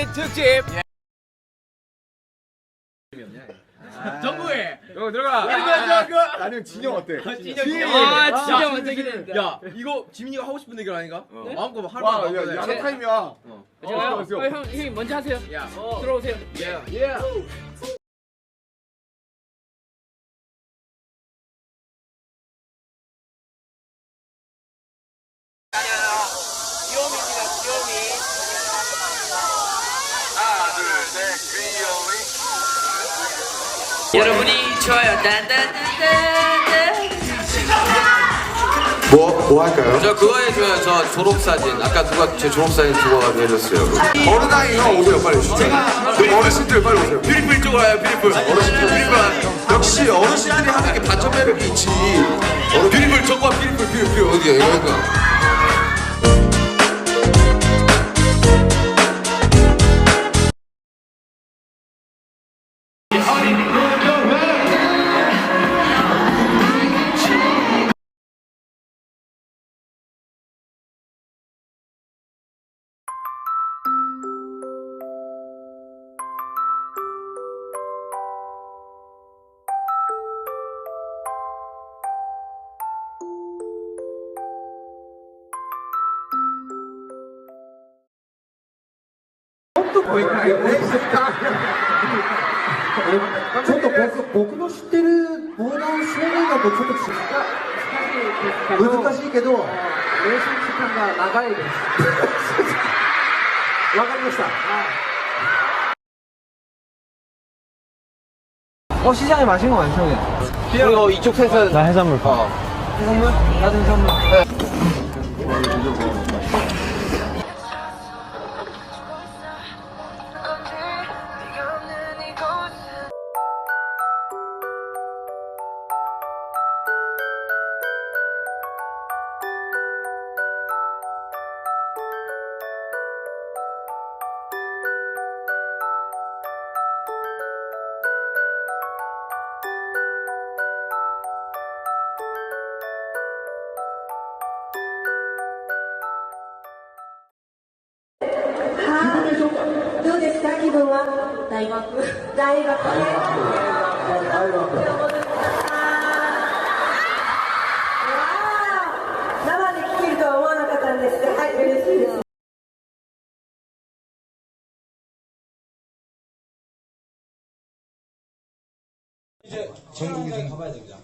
할로윈 특집. 정국이. 들어가. 나는 진영 어때? 진영 완전히 된다. 야 이거 지민이가 하고 싶은 대결 아닌가? 마음껏 할 와, 말. 야, 야자 타임이야. 형이 먼저 하세요. 들어오세요. 귀요미입니다. 귀요미. 하나, 둘, 셋, 귀요미. 여러분이 좋아요. 뭐 할까요? 저 그거 해줘요. 저 졸업사진. 아까 누가 제 졸업사진 두고 해줬어요. 어른아이 형 오세요 빨리. 그 어르신들 빨리 오세요. 뷰리풀 쪽으로 와요. 뷰리풀. 어르신들 역시 어르신들이 하는 게 다점 매력이 있지. 뷰리풀 저거 뷰리풀 어디야 이거니까.ちょっと僕の知ってるボーダーの証明だとちょっと難しいけど練習時間が長いですわかりました시장에 맛있는 거 많죠? 그리고 이쪽 셋은 나 해산물 봐 해산물? 나도 해산물どうですか気分は大学生で聴けるとは思わなかったんですがはい嬉しいです이제 전국에 가봐야 됩니다.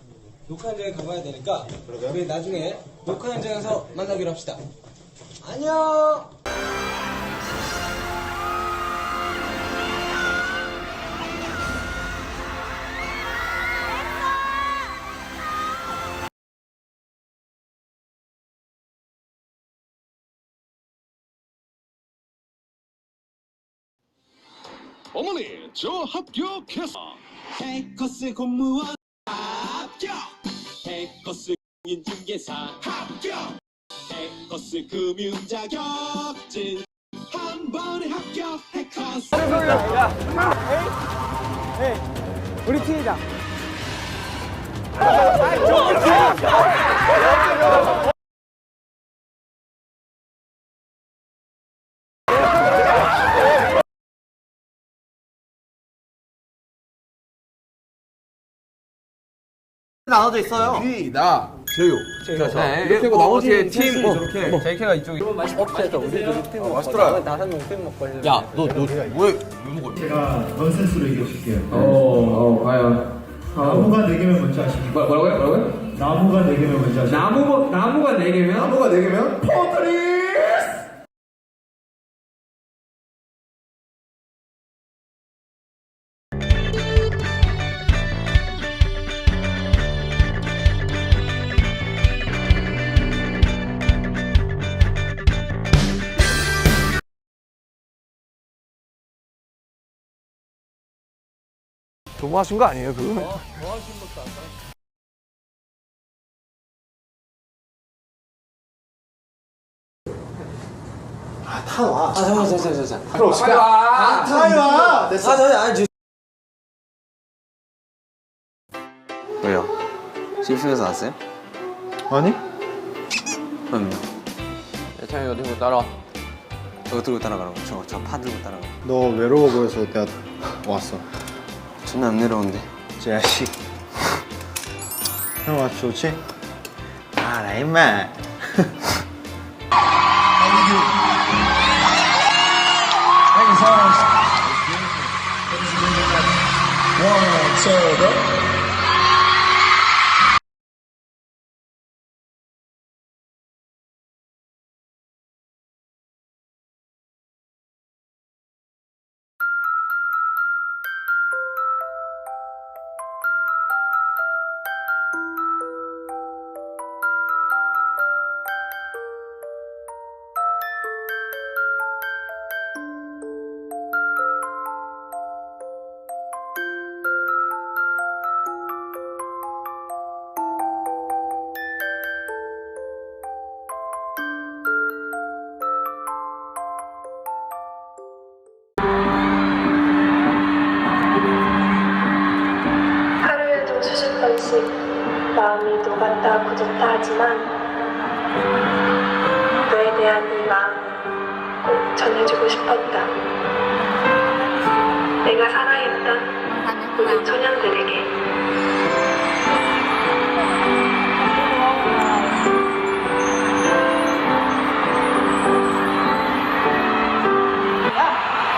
녹화 현장에 가봐야 되니까 우리 나중에 녹화 현장에서 만나기로 합시다. 안녕. 어머니 저 합격했어. 해커스 공무원 합격. 해커스 인중개사 합격. 해커스 금융 자격증 한 번에 합격. 해커스. 우리 팀이다 나눠져 있어요. 나 제요. 이렇게 하고 나머지 팀 저렇게. JK가 이쪽이. 없어서 우리도 팀 맛있더라. 다섯 명팀 먹고 야, 너 왜 먹어? 제가 넌센스로 얘기해줄게요. 과연. 나무가 4개면 뭔지 아십니까? 뭐라고요? 나무가 4개면 뭔지 아십니까? 나무가 4개면? 나무가 4개면 포트리스. 너무하신 거 아니에요 그거? 타와. 자. 그럼 시간. 타이와. 됐어. 왜요? 실수해서 왔어요? 아니? 그럼요. 예찬이 어디 한번 따라. 너 들고 따라가라고. 저 파 들고 따라가. 너 외로워 보여서 내가 왔어. 존나 안 내려오는데. 저 야식. 형 아주 좋지? 나 임마. 하루에도 수십 번씩 마음이 녹았다 굳었다 하지만 너에 대한 이 마음을 꼭 전해주고 싶었다. 내가 사랑했던 모든 소년들에게.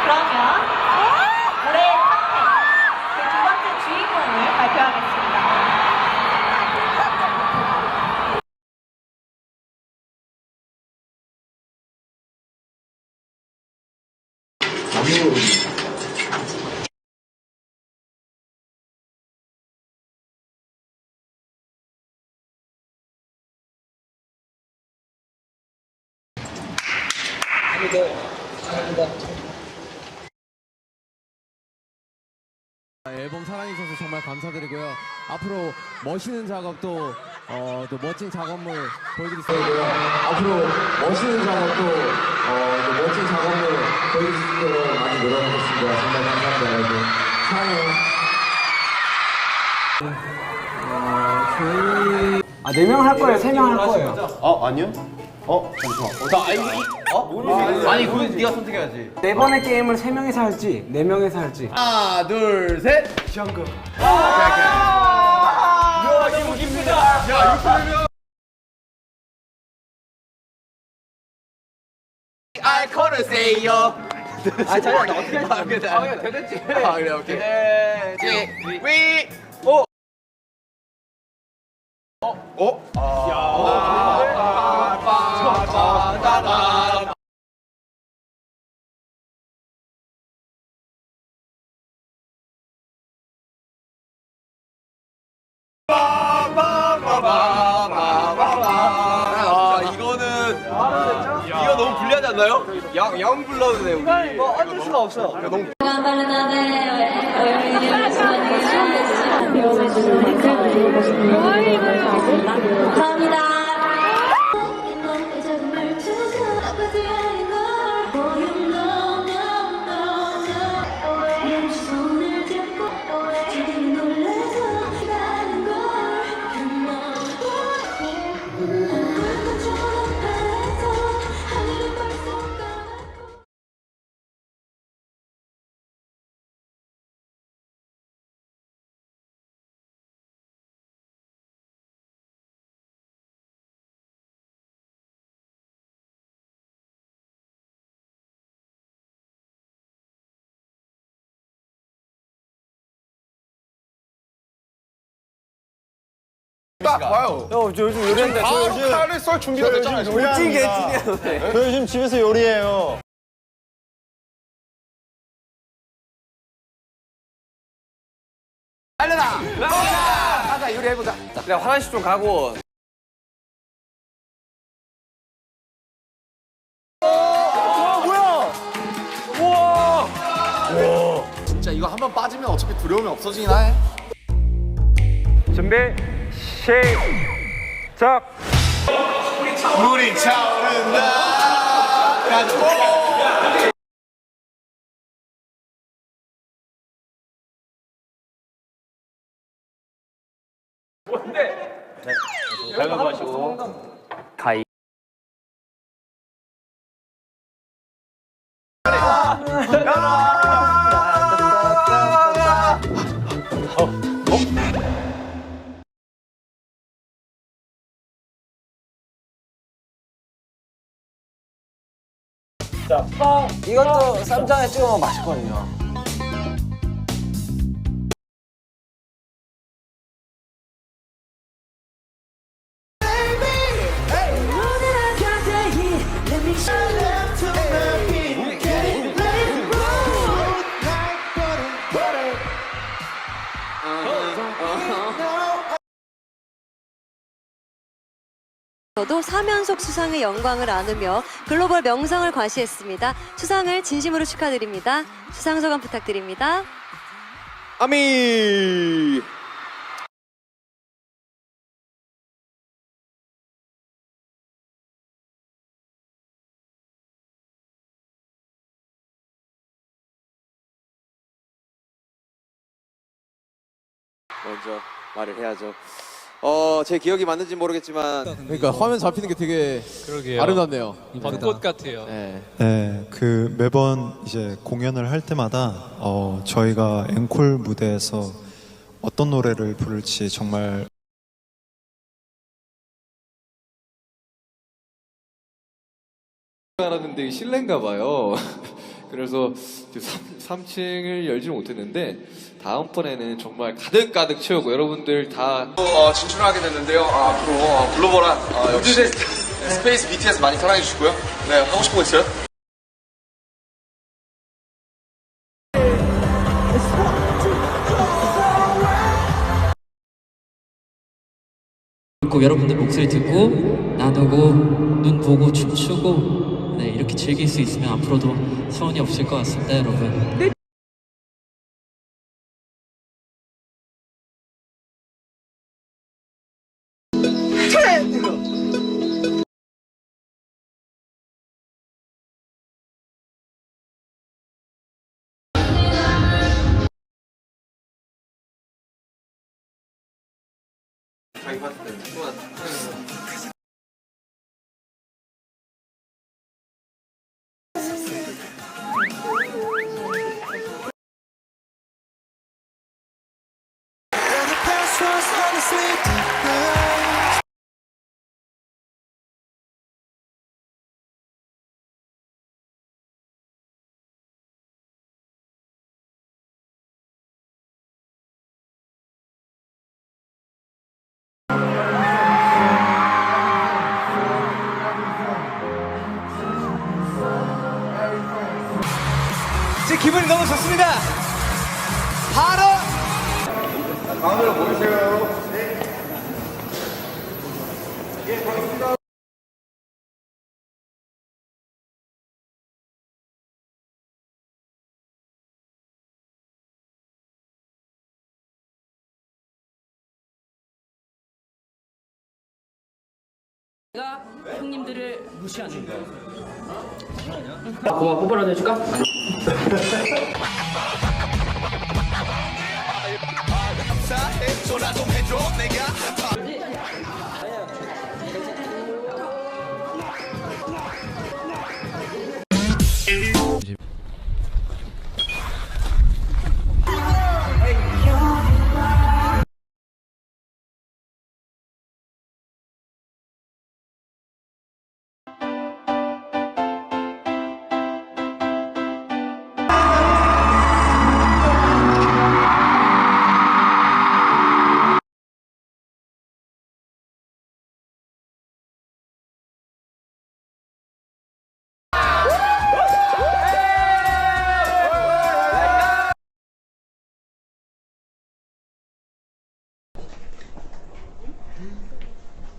그러면 올해의 탑10 그 두 번째 주인공을 발표하겠습니다. 앨범 사랑해주셔서 정말 감사드리고요. 앞으로 멋있는 작업도 또 멋진 작업물 보여드릴 수 있도록 앞으로 멋있는 작업도 또 멋진 작업물 보여드릴 수 있도록 많이 노력하겠습니다. 정말 감사합니다, 여러분. 사랑해요. 아, 4명 할 거예요? 3명 할 거예요? 아니요? 아니, 그건 네가 선택해야지. 4번의 게임을 3명이서 할지, 4명이서 할지. 하나, 둘, 셋. 지원금. 알코올을 세요. 아, 자기야, 나 어떻게 할지. 되겠지. 그래, 오케이. 위. 오. 이거 너무 불리하지 않나요? 양 불러도 돼. 우리. 뭐, 어쩔 수가 없어. 감사합니다. 딱 봐요. 형, 저 요즘 요리하는데. 바로 칼을 썰 준비가 됐잖아요. 저 요즘 집에서 요리해요. 가자, 요리해보자. 내가 화장실 좀 가고. 진짜 이거 한번 빠지면 어차피 두려움이 없어지긴 해. 준비, 시작! 물이 차오른다. 가위. 이것도 쌈장에 찍어 먹으면 맛있거든요. 저도 4연속 수상의 영광을 안으며 글로벌 명성을 과시했습니다. 수상을 진심으로 축하드립니다. 수상 소감 부탁드립니다. 아미. 먼저 말을 해야죠. 제 기억이 맞는지 모르겠지만 그러니까 화면 잡히는 게 되게 아름답네요. 벚꽃 같아요. 네, 그 매번 이제 공연을 할 때마다 저희가 앵콜 무대에서 어떤 노래를 부를지 정말 알았는데 실내인가 봐요. 그래서 3층을 열지 못했는데 다음번에는 정말 가득가득 채우고 여러분들 다 진출하게 됐는데요. 앞으로 글로벌한 역시 스페이스 BTS 많이 사랑해 주시고요. 네, 하고 싶은 거 있어요? 꼭 여러분들 목소리 듣고 나누고 눈 보고 춤추고 네, 이렇게 즐길 수 있으면 앞으로도 서운이 없을 것 같습니다, 여러분. 제 기분이 너무 좋습니다. 바로 가운데로 모이세요. 내가 형님들을 무시하는 거야. 고마 뽀뽀라도 해줄까?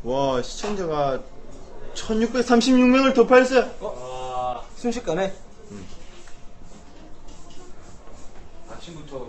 와 시청자가 1636명을 돌파했어요. 순식간에 아침부터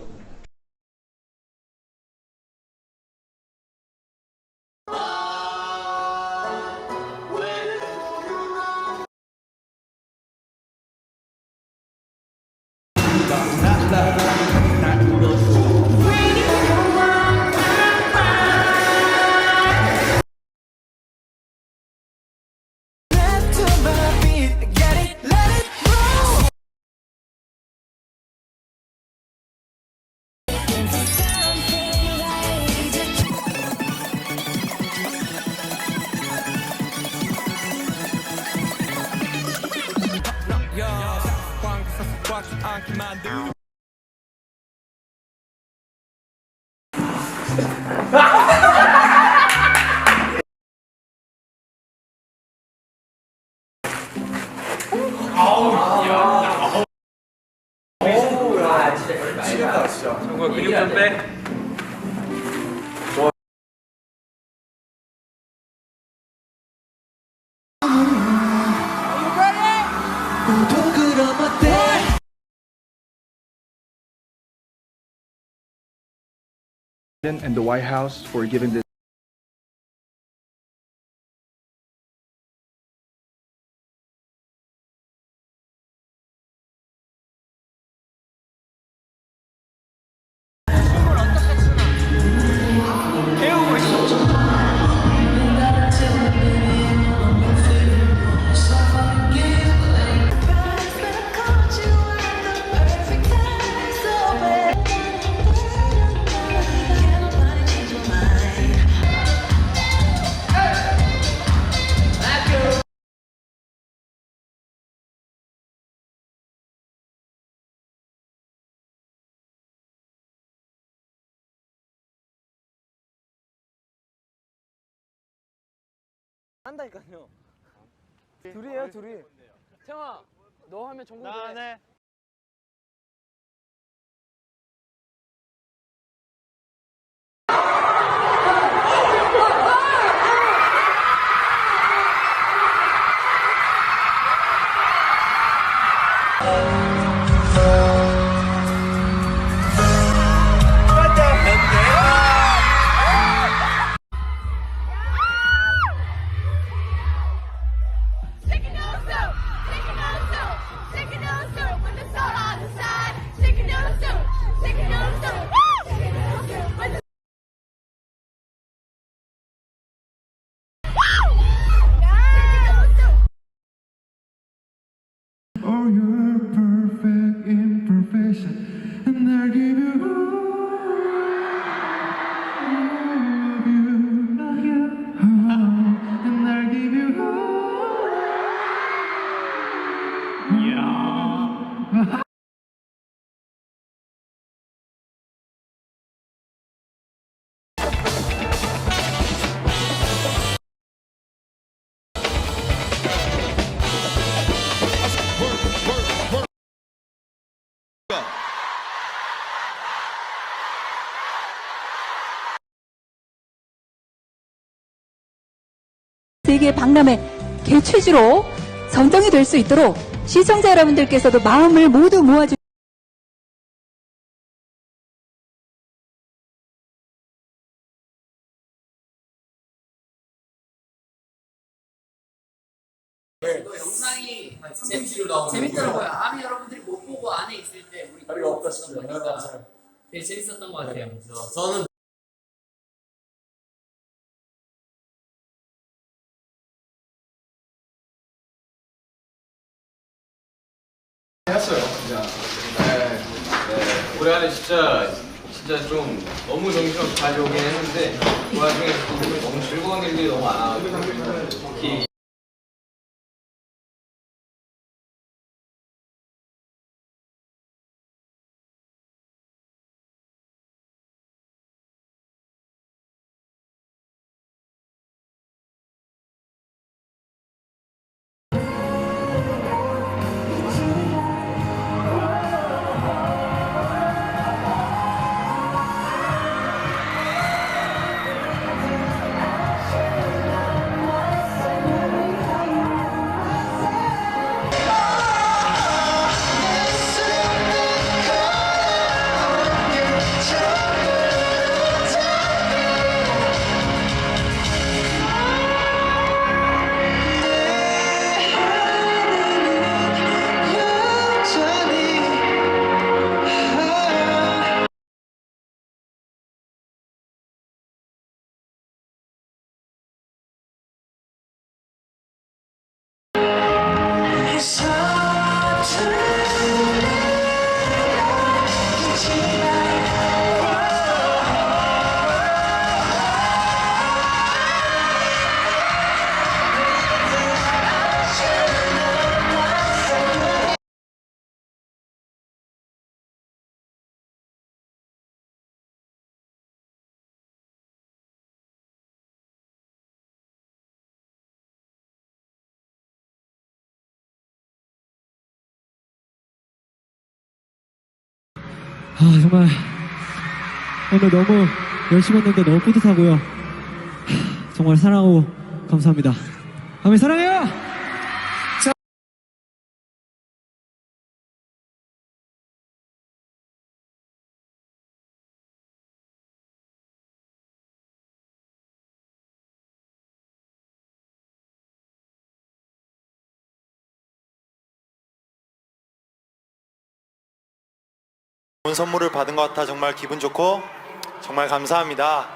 And the White House for giving this. 한다니까요. 둘이에요, 둘이. 태영아, 너 하면 정국이. 네. Oh, you're perfect imperfection, and I give you and I give you yeah. 세계 박람회 개최지로 선정이 될 수 있도록 시청자 여러분들께서도 마음을 모두 모아주. 영상이 재밌더라고요. 아미 여러분들이 못 보고 안에 있을 때 우리 다리가 없었으니까 되게 재밌었던 것 같아요. 그래서 저는 했어요. 진짜. 네. 올해 안에 진짜 좀 너무 정신없이 가져오긴 했는데 그 와중에 너무 즐거운 일들이 너무 많아가지고 특히 정말 오늘 너무 열심히 했는데 너무 뿌듯하고요. 정말 사랑하고 감사합니다. 아멘, 사랑해요. 좋은 선물을 받은 것 같아 정말 기분 좋고 정말 감사합니다.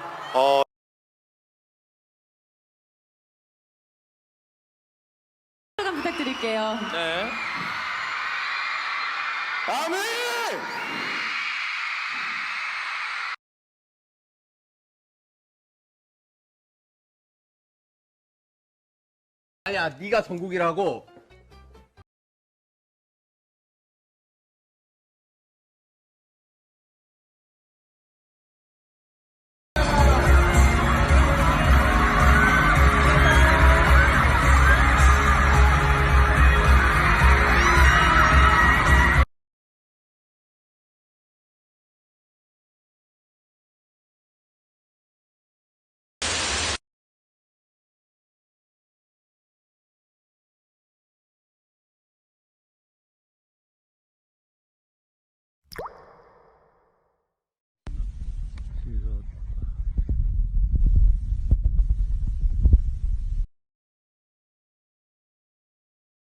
소감 부탁드릴게요. 네. 아멘. 아니야, 네가 전국이라고.